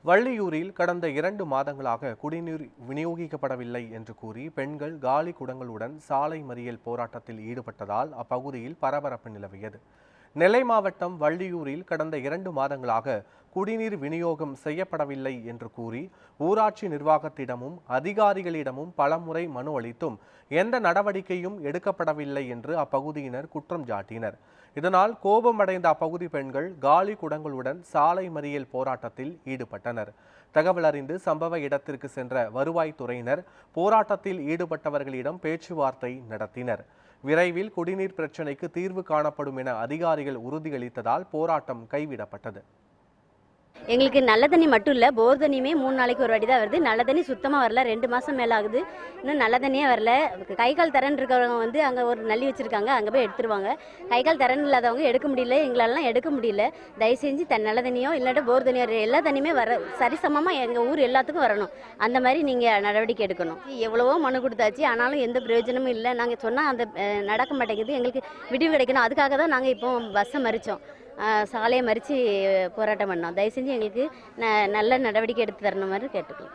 வள்ளியூரில் கடந்த 2 மாதங்களாக குடிநீர் விநியோகிக்கப்படவில்லை என்று கூறி பெண்கள் காலி குடங்களுடன் சாலை மறியல் போராட்டத்தில் ஈடுபட்டதால் அப்பகுதியில் பரபரப்பு நிலவியது. நெல்லை மாவட்டம் வள்ளியூரில் கடந்த 2 மாதங்களாக குடிநீர் விநியோகம் செய்யப்படவில்லை என்று கூறி ஊராட்சி நிர்வாகத்திடமும் அதிகாரிகளிடமும் பலமுறை மனு அளித்தும் எந்த நடவடிக்கையும் எடுக்கப்படவில்லை என்று அப்பகுதியினர் குற்றம் சாட்டினர். இதனால் கோபமடைந்த அப்பகுதி பெண்கள் காலி குடங்களுடன் சாலை மறியல் போராட்டத்தில் ஈடுபட்டனர். தகவல் அறிந்து சம்பவ இடத்திற்கு சென்ற வருவாய்த்துறையினர் போராட்டத்தில் ஈடுபட்டவர்களிடம் பேச்சுவார்த்தை நடத்தினர். விரைவில் குடிநீர் பிரச்சினைக்கு தீர்வு காணப்படும் என அதிகாரிகள் உறுதியளித்ததால் போராட்டம் கைவிடப்பட்டது. எங்களுக்கு நல்ல தண்ணி மட்டும் இல்லை, போர் தண்ணியுமே 3 நாளைக்கு ஒரு வாட்டி தான் வருது. நல்ல தண்ணி சுத்தமாக வரல. 2 மாதம் மேலே ஆகுது, இன்னும் நல்ல தண்ணியே வரல. கை கால் திறன் இருக்கிறவங்க அங்கே ஒரு நள்ளி வச்சுருக்காங்க, அங்கே போய் எடுத்துருவாங்க. கை கால் திறன் இல்லாதவங்க எடுக்க முடியல, எங்களாலாம் எடுக்க முடியல. தயவு செஞ்சு நல்ல தண்ணியோ இல்லாட்ட போர் தண்ணியோ எல்லா தண்ணியுமே வர சரிசமமாக எங்கள் ஊர் எல்லாத்துக்கும் வரணும். அந்த மாதிரி நீங்கள் நடவடிக்கை எடுக்கணும். எவ்வளவோ மனு கொடுத்தாச்சு, ஆனாலும் எந்த பிரயோஜனமும் இல்லை. நாங்கள் சொன்னால் அந்த நடக்க மாட்டேங்குது. எங்களுக்கு விடிவு கிடைக்கணும். அதுக்காக தான் நாங்கள் இப்போ பஸ்ஸை மறித்தோம், சாலையை மறித்து போராட்டம் பண்ணோம். தயவு செஞ்சு எங்களுக்கு நல்ல நடவடிக்கை எடுத்து தரணும் மாதிரி கேட்டுக்கலாம்.